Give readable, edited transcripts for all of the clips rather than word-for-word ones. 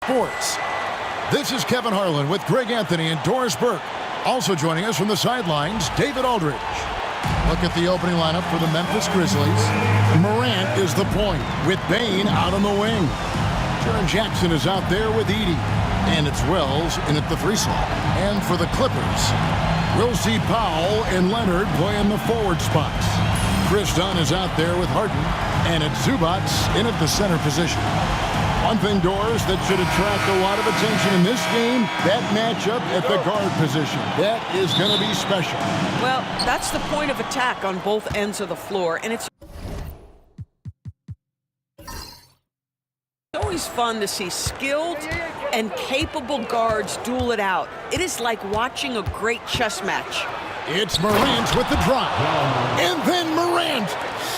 Sports. This is Kevin Harlan with Greg Anthony and Doris Burke. Also joining us from the sidelines, David Aldridge. Look at the opening lineup for the Memphis Grizzlies. Morant is the point with Bane out on the wing. Jaren Jackson is out there with Edey. And it's Wells in at the 3 slot. And for the Clippers, we'll see Powell and Leonard play in the forward spots. Chris Dunn is out there with Harden. And it's Zubac in at the center position. One thing, Doris, that should attract a lot of attention in this game, that matchup at the guard position. That is going to be special. Well, that's the point of attack on both ends of the floor, and it's always fun to see skilled and capable guards duel it out. It is like watching a great chess match. It's Morant with the drive, and then Morant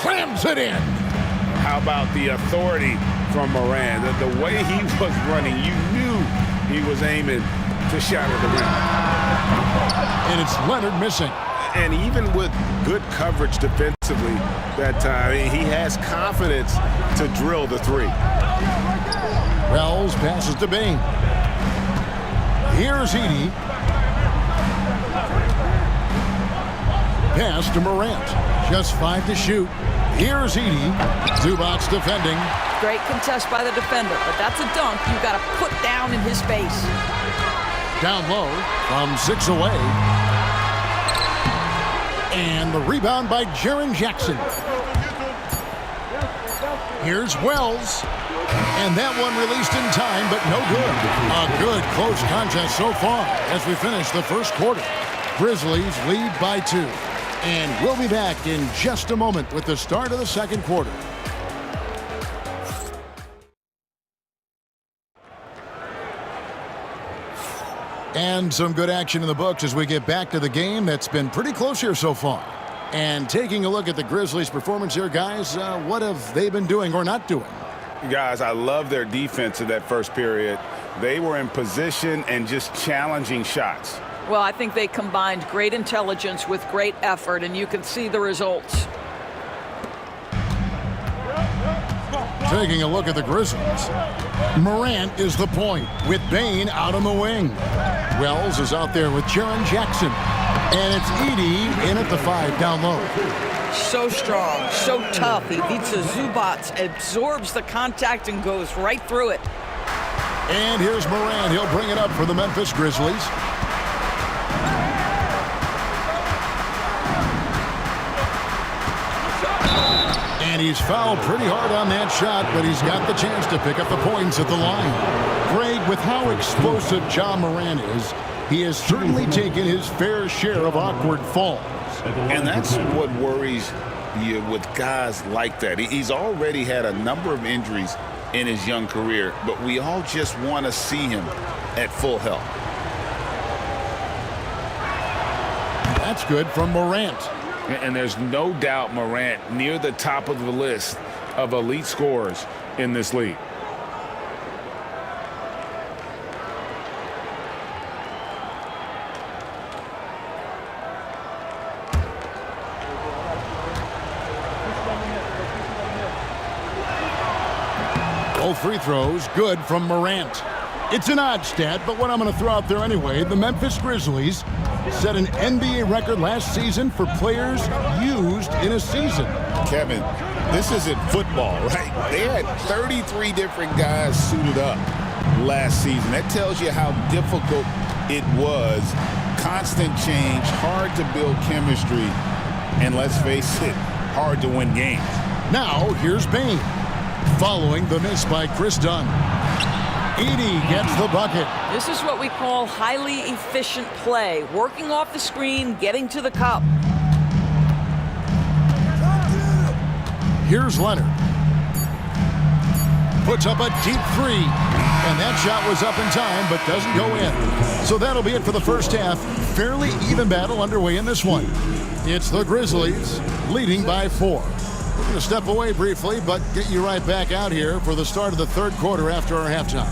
slams it in. How about the authority from Morant? The way he was running, you knew he was aiming to shatter the rim. And it's Leonard missing. And even with good coverage defensively that time, he has confidence to drill the 3. Wells passes to Bane. Here's Edey. Pass to Morant. Just 5 to shoot. Here's Edey. Zubac defending. Great contest by the defender, but that's a dunk you got to put down in his face. Down low from 6 away. And the rebound by Jaren Jackson. Here's Wells. And that one released in time, but no good. A good close contest so far as we finish the first quarter. Grizzlies lead by 2. And we'll be back in just a moment with the start of the second quarter. And some good action in the books as we get back to the game that's been pretty close here so far. And taking a look at the Grizzlies' performance here, guys, what have they been doing or not doing? Guys, I love their defense in that first period. They were in position and just challenging shots. Well, I think they combined great intelligence with great effort, and you can see the results. Taking a look at the Grizzlies. Morant is the point with Bane out on the wing. Wells is out there with Jaren Jackson. And it's Edey in at the 5 down low. So strong, so tough. Ivica Zubac absorbs the contact and goes right through it. And here's Morant. He'll bring it up for the Memphis Grizzlies. And he's fouled pretty hard on that shot, but he's got the chance to pick up the points at the line. Greg, with how explosive Ja Morant is, he has certainly taken his fair share of awkward falls. And that's what worries you with guys like that. He's already had a number of injuries in his young career, but we all just want to see him at full health. That's good from Morant. And there's no doubt Morant near the top of the list of elite scorers in this league. Both free throws good from Morant. It's an odd stat, but what I'm going to throw out there anyway, the Memphis Grizzlies set an NBA record last season for players used in a season. Kevin, this isn't football, right? They had 33 different guys suited up last season. That tells you how difficult it was. Constant change, hard to build chemistry, and let's face it, hard to win games. Now, here's Bane. Following the miss by Chris Dunn. Edey gets the bucket. This is what we call highly efficient play. Working off the screen, getting to the cup. Here's Leonard. Puts up a deep 3. And that shot was up in time, but doesn't go in. So that'll be it for the first half. Fairly even battle underway in this one. It's the Grizzlies leading by 4. We're going to step away briefly, but get you right back out here for the start of the third quarter after our halftime.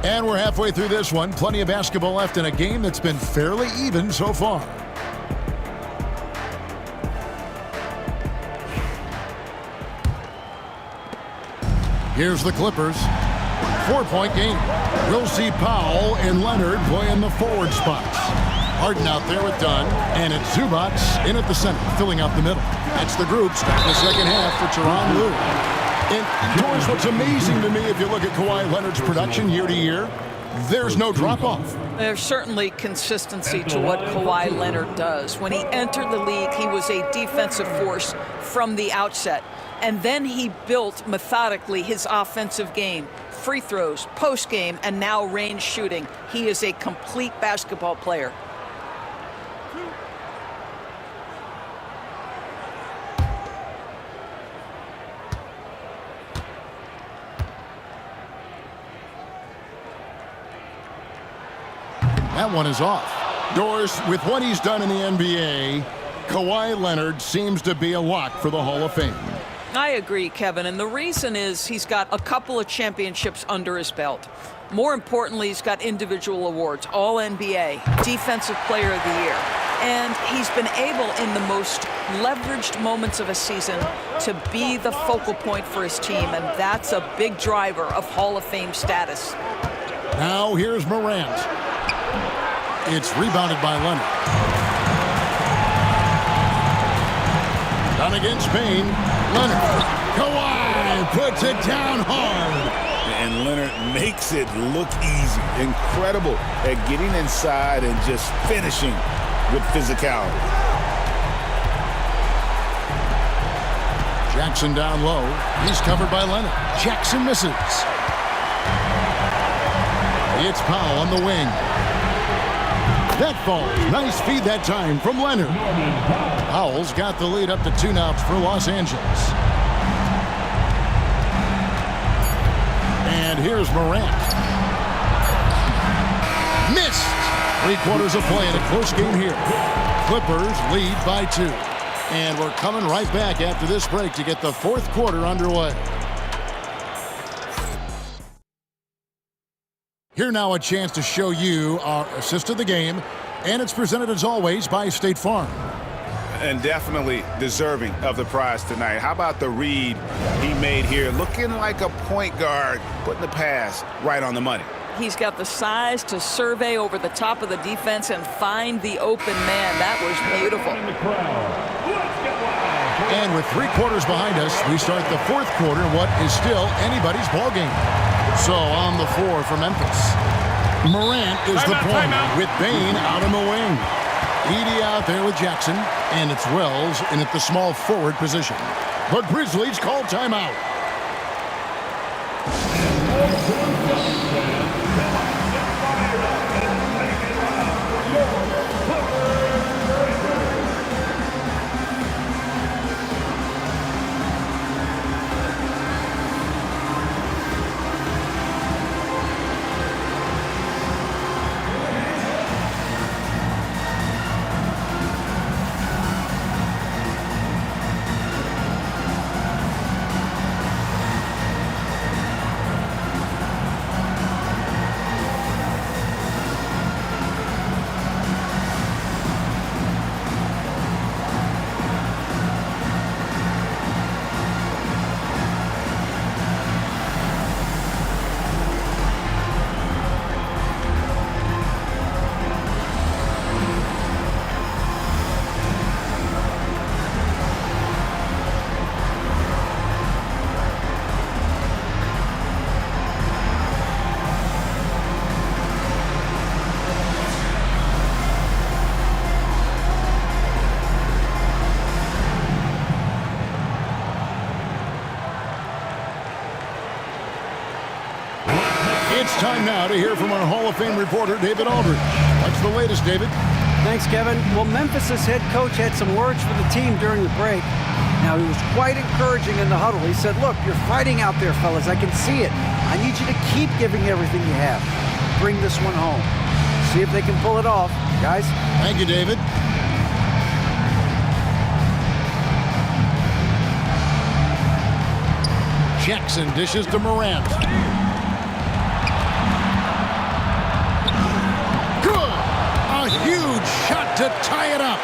And we're halfway through this one. Plenty of basketball left in a game that's been fairly even so far. Here's the Clippers. 4-point game. We'll see Powell and Leonard play in the forward spots. Harden out there with Dunn, and it's Zubac in at the center, filling out the middle. That's the group starting the second half for Tyronn Lue. And Doris, what's amazing to me, if you look at Kawhi Leonard's production year to year, there's no drop-off. There's certainly consistency to what Kawhi Leonard does. When he entered the league, he was a defensive force from the outset. And then he built methodically his offensive game. Free throws, post game, and now range shooting. He is a complete basketball player. That one is off. Doris, with what he's done in the NBA, Kawhi Leonard seems to be a lock for the Hall of Fame. I agree, Kevin, and the reason is he's got a couple of championships under his belt. More importantly, he's got individual awards, All-NBA, Defensive Player of the Year. And he's been able, in the most leveraged moments of a season, to be the focal point for his team, and that's a big driver of Hall of Fame status. Now here's Morant. It's rebounded by Leonard. Down against Payne. Leonard. Kawhi puts it down hard. And Leonard makes it look easy. Incredible at getting inside and just finishing with physicality. Jackson down low. He's covered by Leonard. Jackson misses. It's Powell on the wing. That falls. Nice feed that time from Leonard. Powell's got the lead up to 2 now for Los Angeles. And here's Morant. Missed. 3/4 of play in a close game here. Clippers lead by 2. And we're coming right back after this break to get the 4th quarter underway. Here now a chance to show you our assist of the game, and it's presented as always by State Farm. And definitely deserving of the prize tonight. How about the read he made here? Looking like a point guard, putting the pass right on the money. He's got the size to survey over the top of the defense and find the open man. That was beautiful. And with 3/4 behind us, we start the 4th quarter, what is still anybody's ball game. So on the floor for Memphis, Morant is the point with Bane out on the wing. Edey out there with Jackson, and it's Wells in at the small forward position. The Grizzlies call timeout. It's time now to hear from our Hall of Fame reporter, David Aldridge. What's the latest, David? Thanks, Kevin. Well, Memphis's head coach had some words for the team during the break. Now, he was quite encouraging in the huddle. He said, look, you're fighting out there, fellas. I can see it. I need you to keep giving everything you have. Bring this one home. See if they can pull it off. Guys? Thank you, David. Jackson dishes to Morant. to tie it up.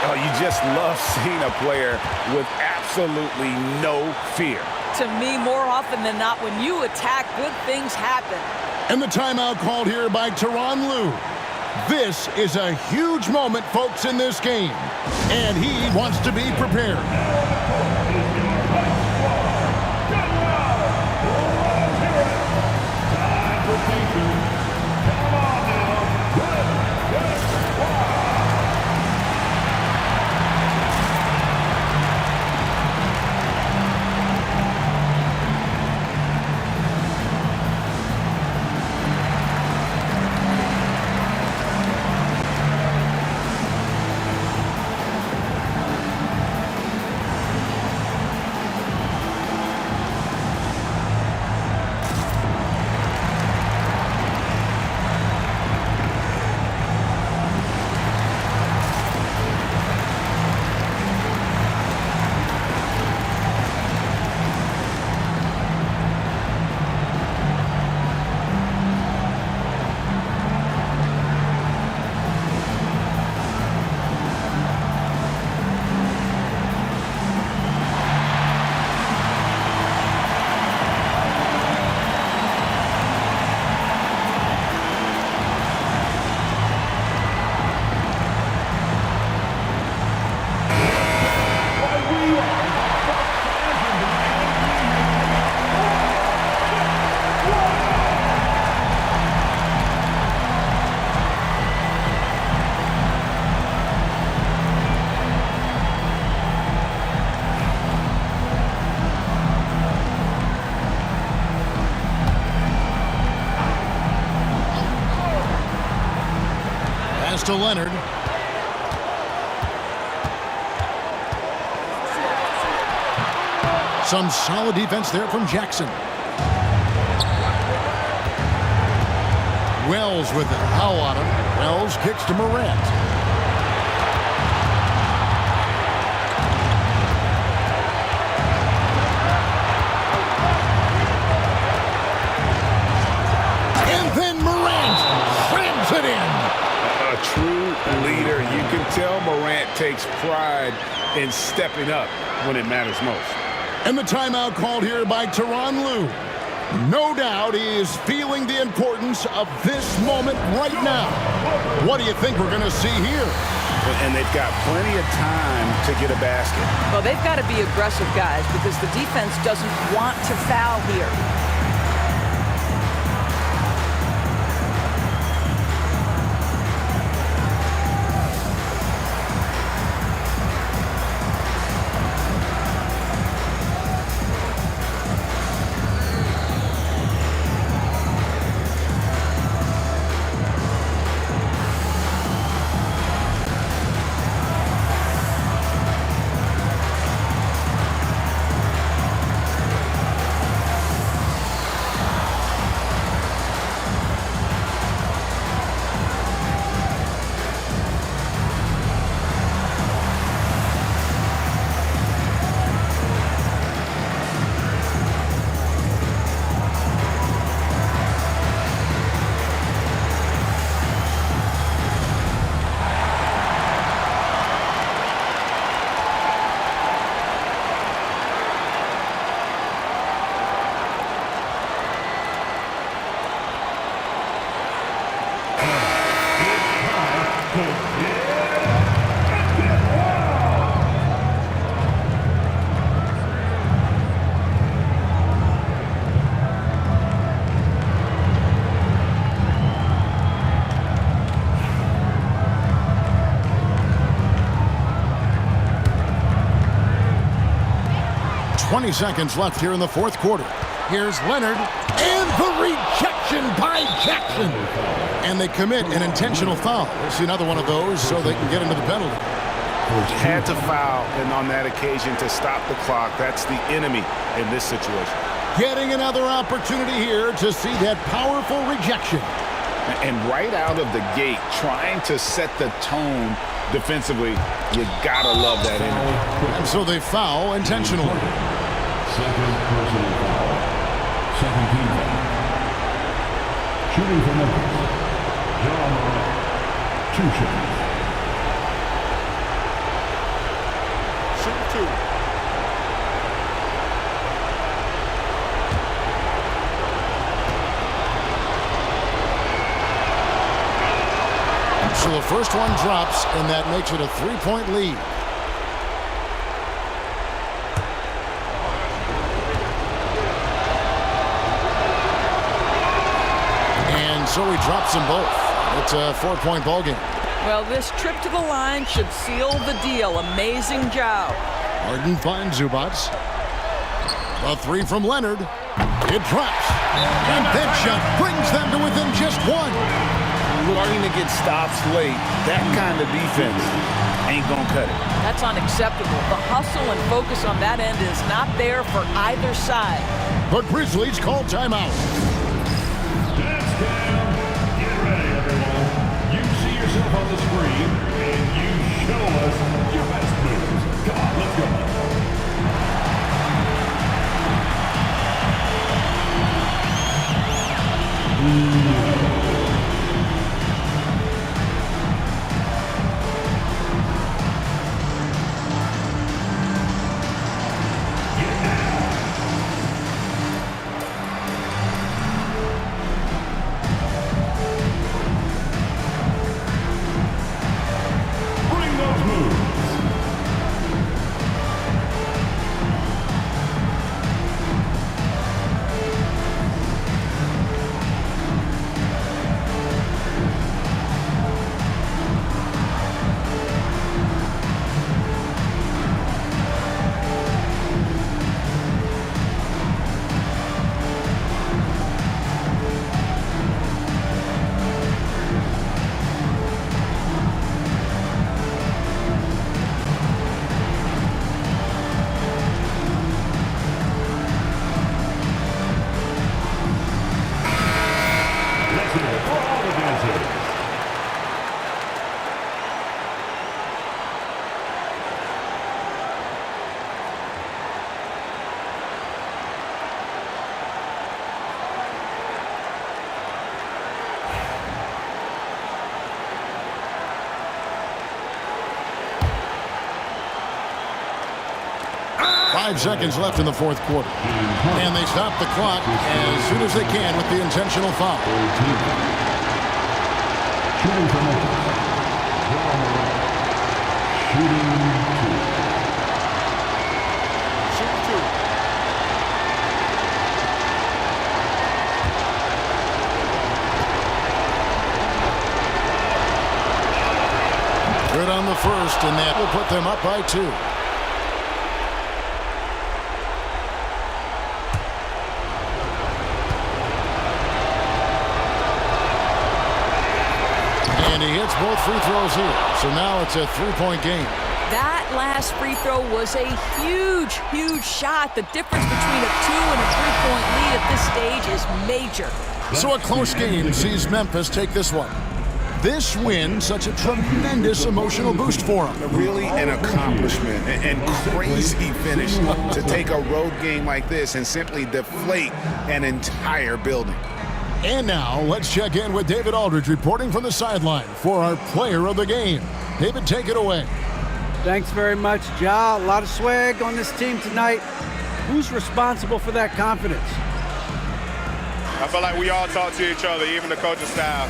Oh, you just love seeing a player with absolutely no fear. To me, more often than not, when you attack, good things happen. And the timeout called here by Tyronn Lue. This is a huge moment, folks, in this game. And he wants to be prepared. Pass to Leonard. Some solid defense there from Jackson. Wells with it. Howe on him. Wells kicks to Morant. And then Morant slams it in. A true leader. You can tell Morant takes pride in stepping up when it matters most. And the timeout called here by Tyronn Lue. No doubt he is feeling the importance of this moment right now. What do you think we're going to see here? And they've got plenty of time to get a basket. Well, they've got to be aggressive, guys, because the defense doesn't want to foul here. .20 seconds left here in the fourth quarter. Here's Leonard, and the rejection by Jackson. And they commit an intentional foul. We'll see another one of those so they can get into the penalty. Had to foul, and on that occasion to stop the clock. That's the enemy in this situation. Getting another opportunity here to see that powerful rejection. And right out of the gate, trying to set the tone defensively, you gotta love that energy. And so they foul intentionally. Second personal foul. Second team foul. Shooting for Memphis. John Morant. 2 shots. 2. So the first one drops, and that makes it a 3-point lead. And so he drops them both. It's a 4-point ball game. Well, this trip to the line should seal the deal. Amazing job. Harden finds Zubac. A 3 from Leonard. It drops. And that shot brings them to within just 1. Looking to get stops late, that kind of defense ain't gonna cut it. That's unacceptable. The hustle and focus on that end is not there for either side. The Grizzlies call timeout. That's down. Get ready, everyone. You see yourself on the screen, and you show us your best moves. Come on, let's go. Bring those moves. Let's hear it for all the dancers. 5 seconds left in the fourth quarter. And they stop the clock as soon as they can with the intentional foul. Shooting for Memphis. Shooting 2. Good on the first, and that will put them up by 2. And he hits both free throws here. So now it's a 3-point game. That last free throw was a huge, huge shot. The difference between a 2 and a 3-point lead at this stage is major. So a close game sees Memphis take this one. This win, such a tremendous emotional boost for them. Really an accomplishment and crazy finish to take a road game like this and simply deflate an entire building. And now, let's check in with David Aldridge reporting from the sideline for our player of the game. David, take it away. Thanks very much, Ja. A lot of swag on this team tonight. Who's responsible for that confidence? I feel like we all talk to each other, even the coaching staff.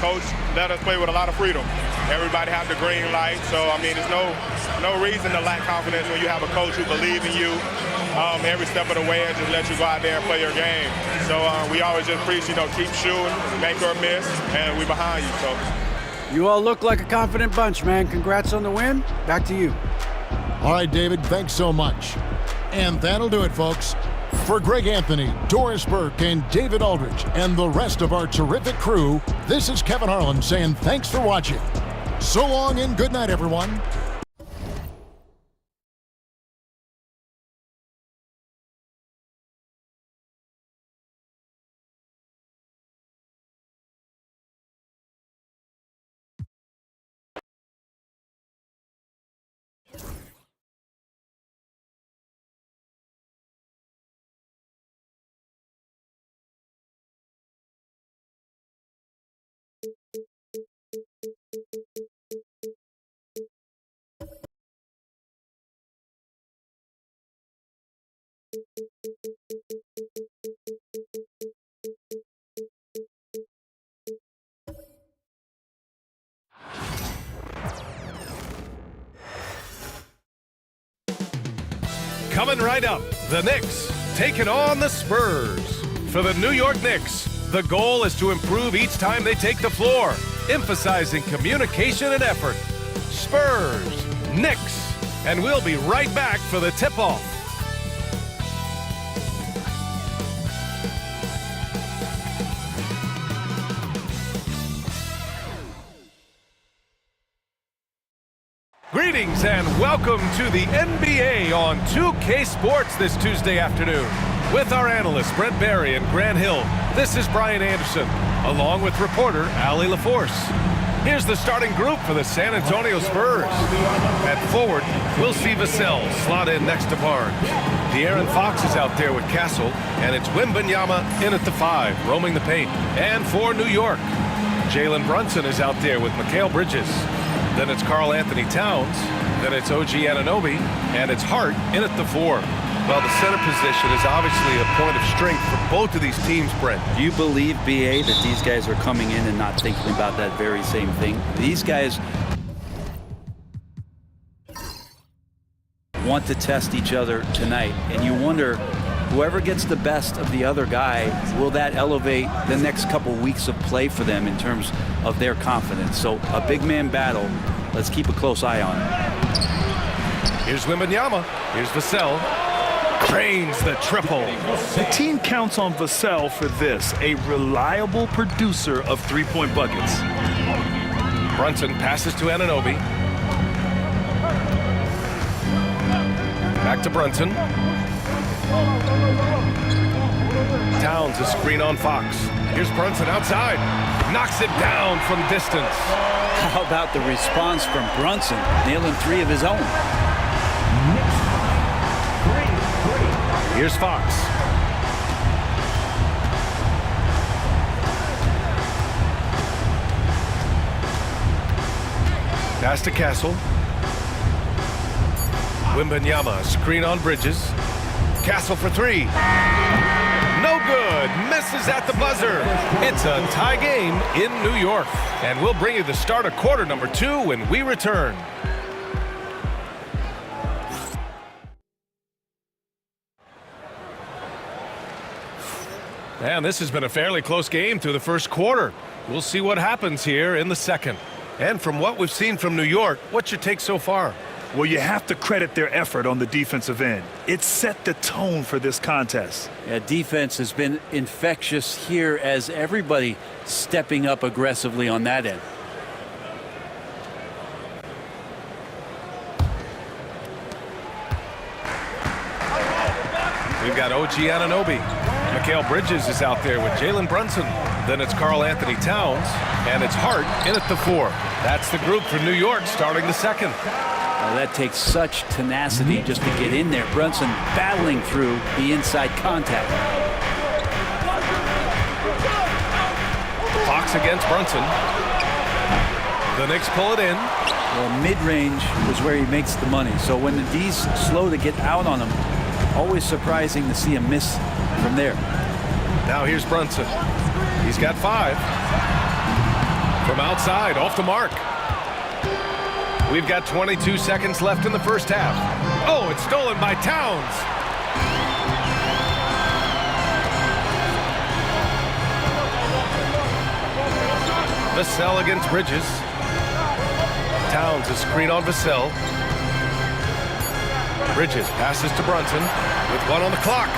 Coach let us play with a lot of freedom. Everybody have the green light, so I mean, there's no reason to lack confidence when you have a coach who believes in you every step of the way and just let you go out there and play your game. So we always just preach, keep shooting, make or miss, and we behind you. So You all look like a confident bunch, man. Congrats on the win. Back to you. All right, David, thanks so much. And that'll do it, folks. For Greg Anthony, Doris Burke, and David Aldridge, and the rest of our terrific crew, this is Kevin Harlan saying thanks for watching. So long and good night, everyone. Coming right up, the Knicks taking on the Spurs. For the New York Knicks, the goal is to improve each time they take the floor, emphasizing communication and effort. Spurs, Knicks, and we'll be right back for the tip-off. Greetings and welcome to the NBA on 2K Sports this Tuesday afternoon. With our analysts Brent Barry and Grant Hill, this is Brian Anderson, along with reporter Allie LaForce. Here's the starting group for the San Antonio Spurs. At forward, we'll see Vassell slot in next to Barnes. De'Aaron Fox is out there with Castle, and it's Wembanyama in at the 5, roaming the paint. And for New York, Jalen Brunson is out there with Mikal Bridges. Then it's Karl Anthony Towns, then it's OG Anunoby, and it's Hart in at the 4. Well, the center position is obviously a point of strength for both of these teams, Brent. Do you believe, BA, that these guys are coming in and not thinking about that very same thing? These guys want to test each other tonight, and you wonder, whoever gets the best of the other guy, will that elevate the next couple weeks of play for them in terms of their confidence? So a big man battle. Let's keep a close eye on it. Here's Wembanyama. Here's Vassell. Drains the triple. The team counts on Vassell for this, a reliable producer of three-point buckets. Brunson passes to Anunoby. Back to Brunson. Towns a screen on Fox. Here's Brunson outside. Knocks it down from distance. How about the response from Brunson, nailing 3 of his own? Here's Fox. Pass to Castle. Wembanyama, screen on Bridges. Castle for 3. No good. Misses at the buzzer. It's a tie game in New York. And we'll bring you the start of quarter number 2 when we return. And this has been a fairly close game through the first quarter. We'll see what happens here in the second. And from what we've seen from New York, what's your take so far? Well, you have to credit their effort on the defensive end. It set the tone for this contest. Yeah, defense has been infectious here as everybody stepping up aggressively on that end. We've got OG Anunoby. Mikal Bridges is out there with Jalen Brunson. Then it's Karl Anthony Towns, and it's Hart in at the 4. That's the group for New York starting the second. That takes such tenacity just to get in there. Brunson battling through the inside contact. Fox against Brunson. The Knicks pull it in. Well, mid-range was where he makes the money. So when the D's slow to get out on him, always surprising to see him miss from there. Now here's Brunson. He's got 5. From outside, off the mark. We've got 22 seconds left in the first half. Oh, it's stolen by Towns. Vassell against Bridges. Towns a screen on Vassell. Bridges passes to Brunson with 1 on the clock.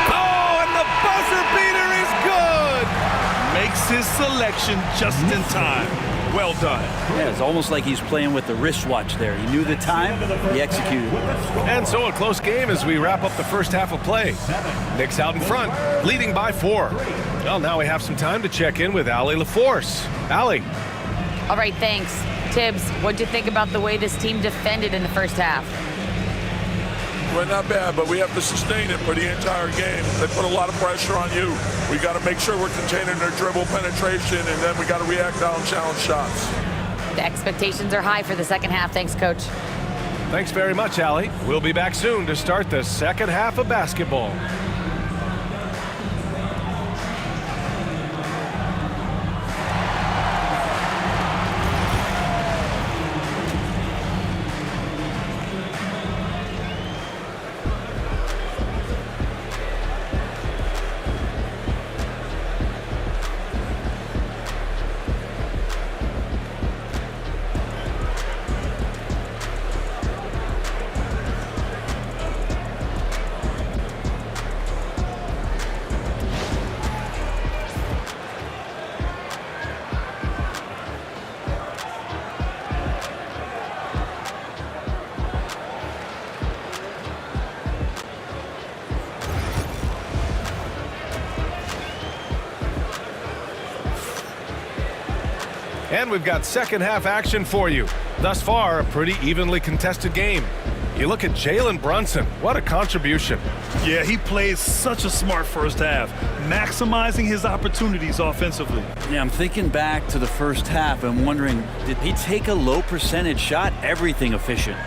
Oh, and the buzzer beater is good! Makes his selection just in time. Well done. Yeah, it's almost like he's playing with the wristwatch there. He knew the time, he executed. And so a close game as we wrap up the first half of play. Knicks out in front, leading by 4. Well, now we have some time to check in with Allie LaForce. Allie. All right, thanks. Tibbs, what'd you think about the way this team defended in the first half? Well, not bad, but we have to sustain it for the entire game. They put a lot of pressure on you. We got to make sure we're containing their dribble penetration, and then we got to react down challenge shots. The expectations are high for the second half. Thanks, Coach. Thanks very much, Allie. We'll be back soon to start the second half of basketball. And we've got second half action for you. Thus far, a pretty evenly contested game. You look at Jalen Brunson. What a contribution. Yeah, he played such a smart first half, maximizing his opportunities offensively. Yeah, I'm thinking back to the first half and wondering, did he take a low percentage shot? Everything efficient.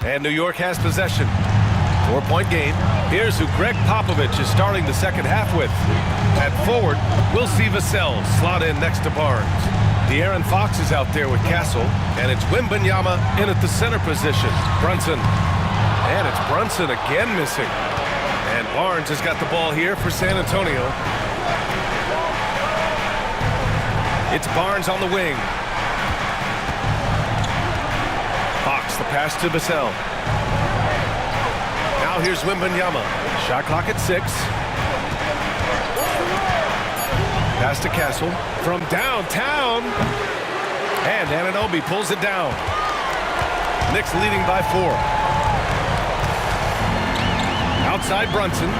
And New York has possession. 4-point game. Here's who Greg Popovich is starting the second half with. At forward, we'll see Vassell slot in next to Barnes. De'Aaron Fox is out there with Castle, and it's Wembanyama in at the center position. Brunson. And it's Brunson again missing. And Barnes has got the ball here for San Antonio. It's Barnes on the wing. Fox, the pass to Vassell. Now here's Wembanyama. Shot clock at 6. Pass to Castle from downtown. And Anunoby pulls it down. Knicks leading by 4. Outside Brunson.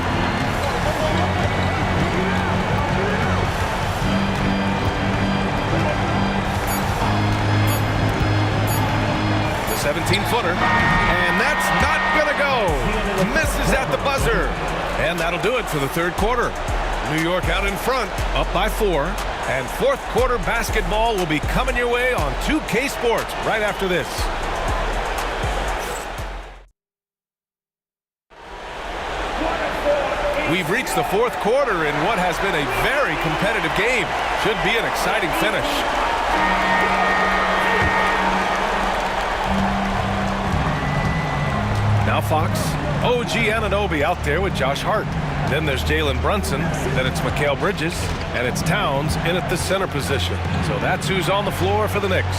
The 17-footer. And that's not going to go. Misses at the buzzer. And that'll do it for the third quarter. New York out in front, up by 4. And fourth quarter basketball will be coming your way on 2K Sports right after this. We've reached the fourth quarter in what has been a very competitive game. Should be an exciting finish. Now Fox. OG Anunoby out there with Josh Hart. Then there's Jalen Brunson. Then it's Mikal Bridges. And it's Towns in at the center position. So that's who's on the floor for the Knicks.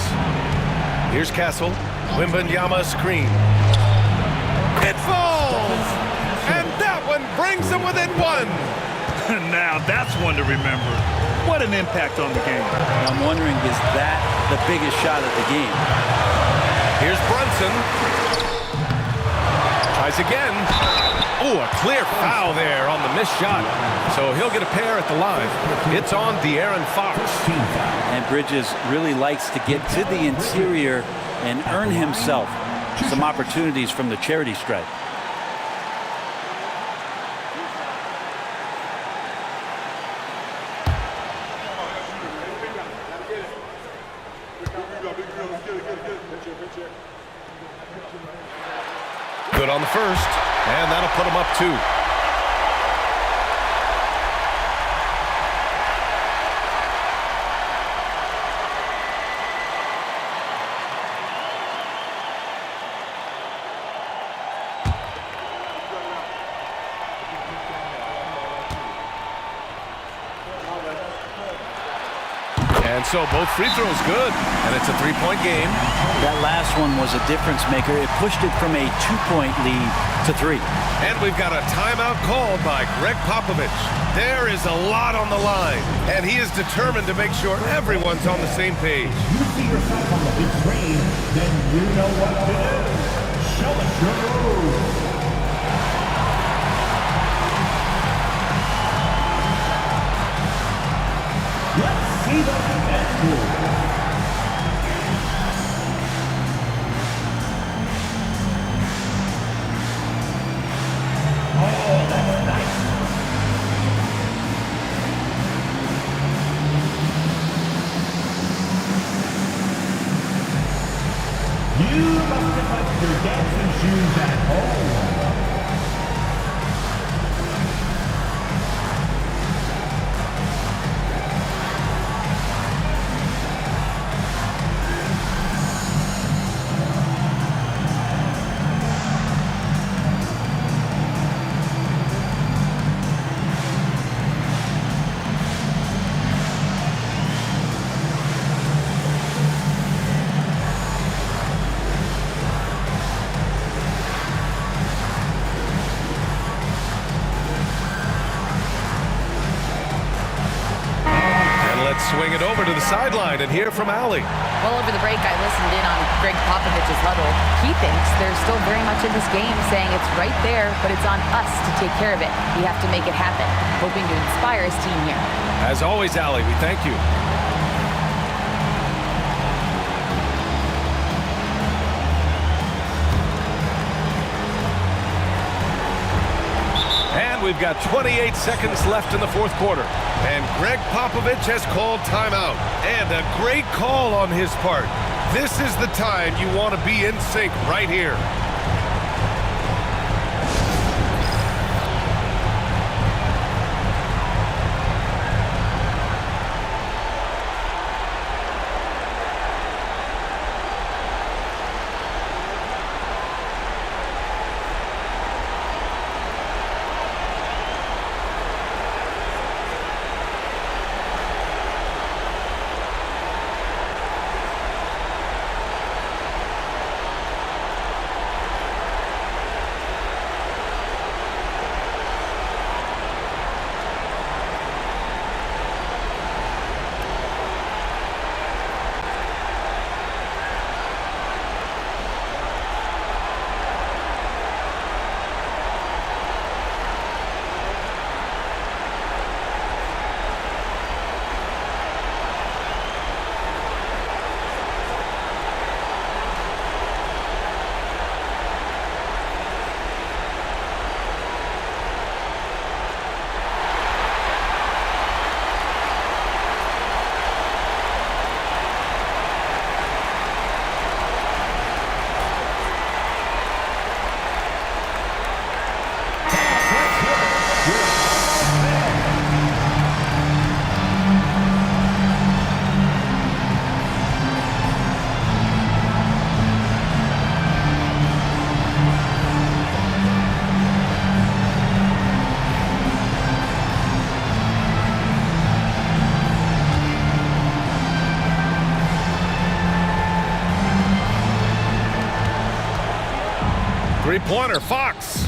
Here's Castle. Wembanyama screen. It falls! And that one brings them within 1. Now that's one to remember. What an impact on the game. I'm wondering, is that the biggest shot of the game? Here's Brunson. Tries again. Oh, a clear foul there on the missed shot. So he'll get a pair at the line. It's on De'Aaron Fox. And Bridges really likes to get to the interior and earn himself some opportunities from the charity stripe. Good on the first, and that'll put him up 2. And so both free throws good, and it's a 3-point game. That last one was a difference maker. It pushed it from a 2-point lead to 3. And we've got a timeout called by Greg Popovich. There is a lot on the line, and he is determined to make sure everyone's on the same page. You see yourself on the big screen, then you know what to do. Show us your moves. Let's see the best move. Oh, that's nice. You must have left your dancing shoes at home. over to the sideline and hear from Allie. Well, over the break, I listened in on Greg Popovich's huddle. He thinks they're still very much in this game, saying it's right there, but it's on us to take care of it. We have to make it happen, hoping to inspire his team here. As always, Allie, we thank you. And we've got 28 seconds left in the fourth quarter. And Greg Popovich has called timeout. And a great call on his part. This is the time you want to be in sync right here. Three-pointer, Fox.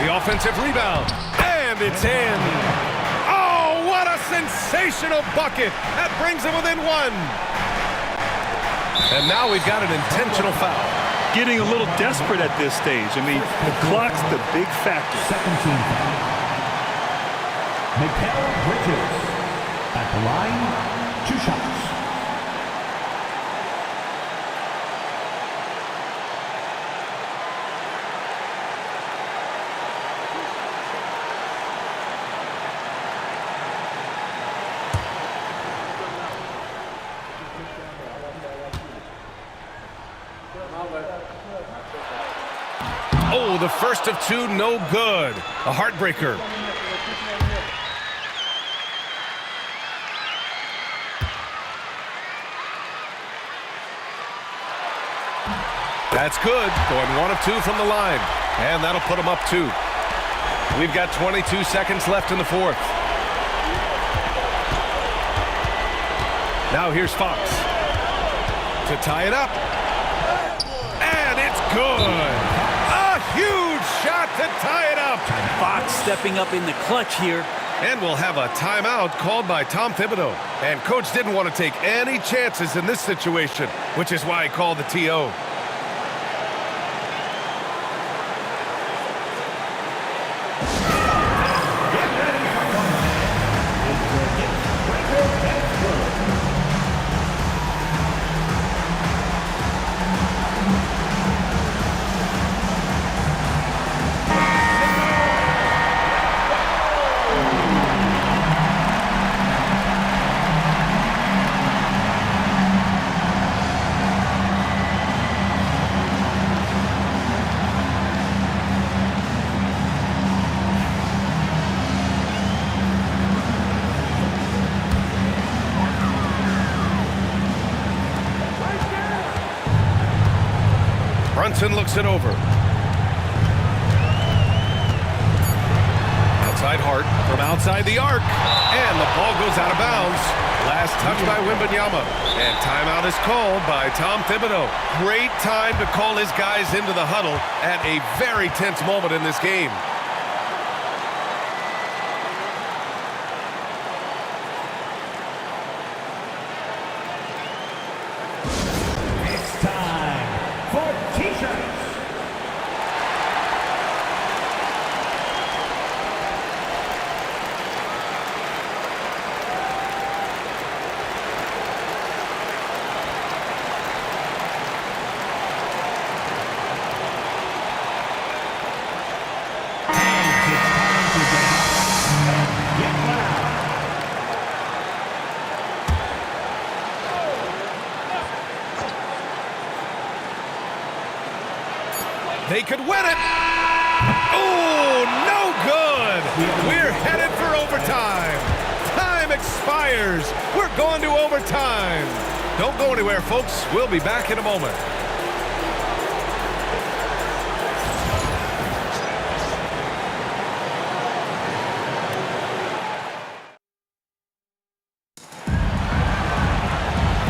The offensive rebound, and it's in. Oh, what a sensational bucket. That brings them within one. And now we've got an intentional foul. Getting a little desperate at this stage. I mean, the clock's the big factor. Second team foul. Mikal Bridges at the line, 2 shots. Oh, the first of two, no good. A heartbreaker. That's good. Going 1 of 2 from the line. And that'll put them up 2. We've got 22 seconds left in the fourth. Now here's Fox to tie it up. And it's good. A huge shot to tie it up. Fox stepping up in the clutch here. And we'll have a timeout called by Tom Thibodeau. And coach didn't want to take any chances in this situation, which is why he called the TO. Brunson looks it over. Outside Hart from outside the arc. And the ball goes out of bounds. Last touch by Wembanyama. And timeout is called by Tom Thibodeau. Great time to call his guys into the huddle at a very tense moment in this game. T-shirts. They could win it. Oh, no good. We're headed for overtime. Time expires. We're going to overtime. Don't go anywhere, folks. We'll be back in a moment.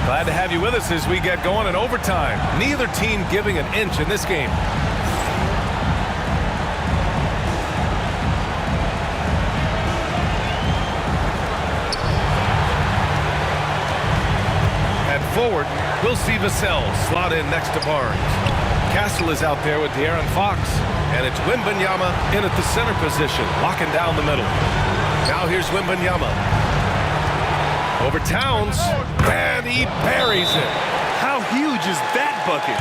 Glad to have you with us as we get going in overtime. Neither team giving an inch in this game. Forward, we'll see Vassell slot in next to Barnes. Castle is out there with De'Aaron Fox, and it's Wembanyama in at the center position, locking down the middle. Now here's Wembanyama. Over Towns, and he buries it. How huge is that bucket?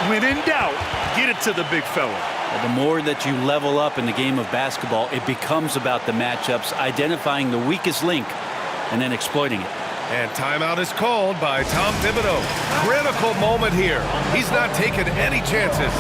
When in doubt, get it to the big fella. The more that you level up in the game of basketball, it becomes about the matchups, identifying the weakest link, and then exploiting it. And timeout is called by Tom Thibodeau. Critical moment here. He's not taking any chances.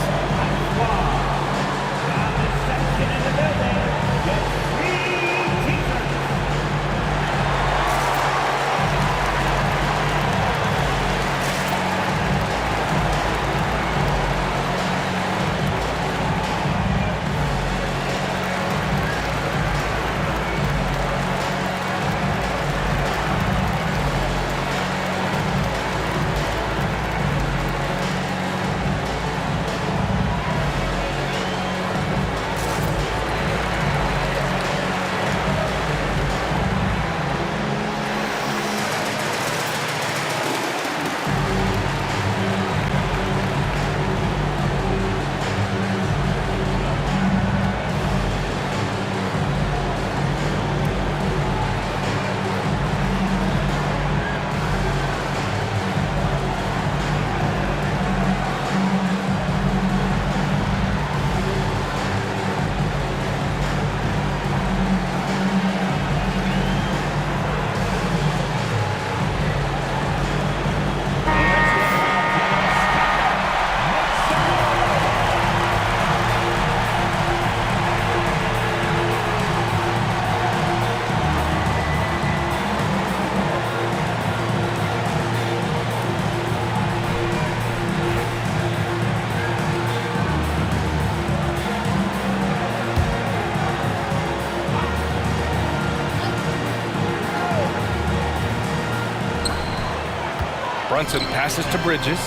Brunson passes to Bridges.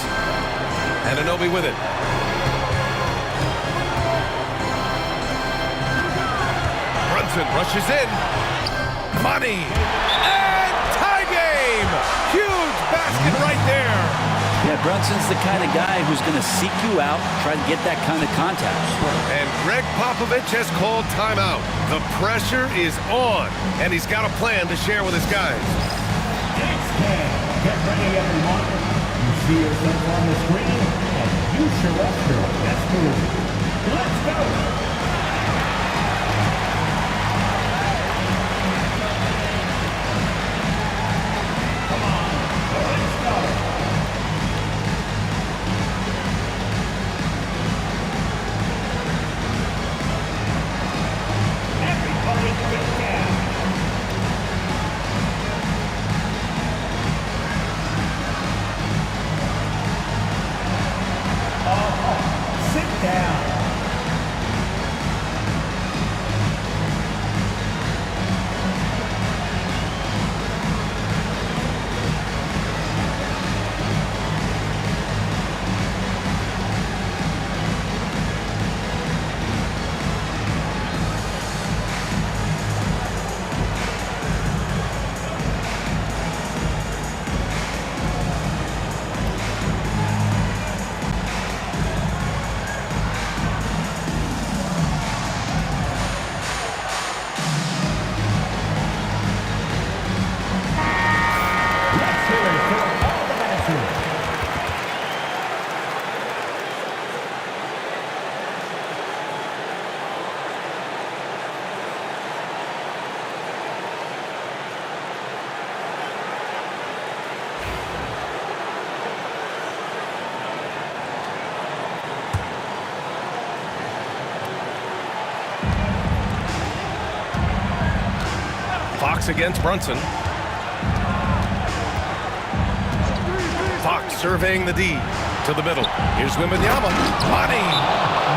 Anunoby with it. Brunson rushes in. Money. And tie game. Huge basket right there. Yeah, Brunson's the kind of guy who's going to seek you out, try to get that kind of contact. And Greg Popovich has called timeout. The pressure is on, and he's got a plan to share with his guys. Get ready, everyone. You see yourself on the screen, and you show us your best move. Let's go. Come on, let's go. Everybody get down. Sit down. Fox against Brunson. Fox surveying the D to the middle. Here's Wembanyama. Money.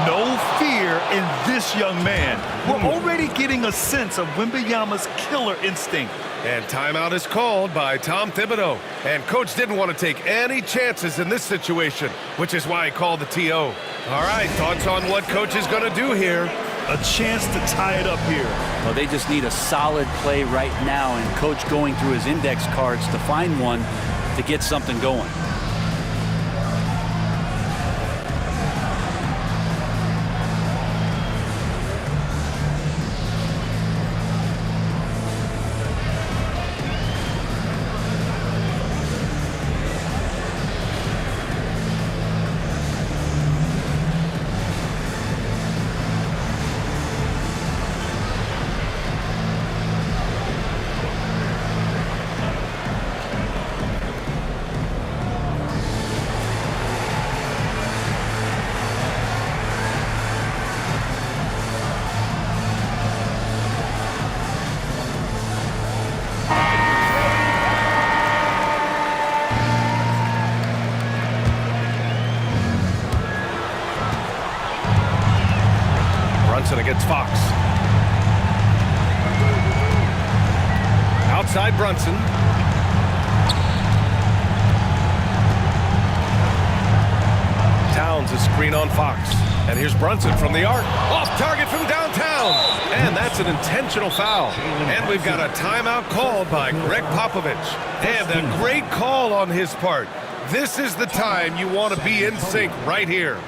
No fear in this young man. We're already getting a sense of Wembanyama's killer instinct. And timeout is called by Tom Thibodeau. And coach didn't want to take any chances in this situation, which is why he called the TO. All right, thoughts on what coach is going to do here? A chance to tie it up here. Well, they just need a solid play right now, and coach going through his index cards to find one to get something going. Against Fox. Outside Brunson. Towns is screen on Fox. And here's Brunson from the arc. Off target from downtown. And that's an intentional foul. And we've got a timeout called by Greg Popovich. And a great call on his part. This is the time you want to be in sync right here.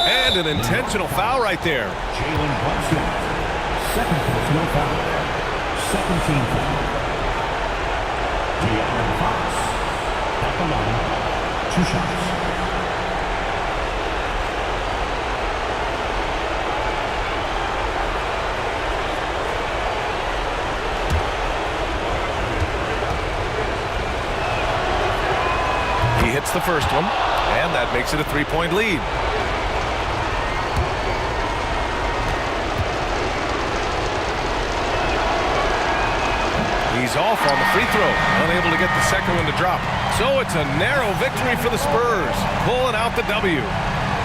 And an intentional foul right there. Jalen Brunson, second personal foul, second team foul. De'Aaron Fox, at the line, 2 shots. He hits the first one, and that makes it a 3-point lead. He's off on the free throw, unable to get the second one to drop. So it's a narrow victory for the Spurs, pulling out the W.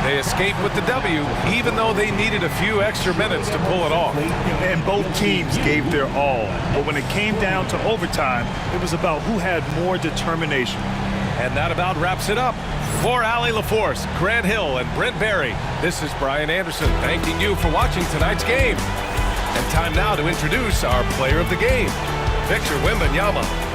They escaped with the W, even though they needed a few extra minutes to pull it off. And both teams gave their all. But when it came down to overtime, it was about who had more determination. And that about wraps it up. For Allie LaForce, Grant Hill, and Brent Barry, this is Brian Anderson thanking you for watching tonight's game. And time now to introduce our player of the game, Victor Wembanyama.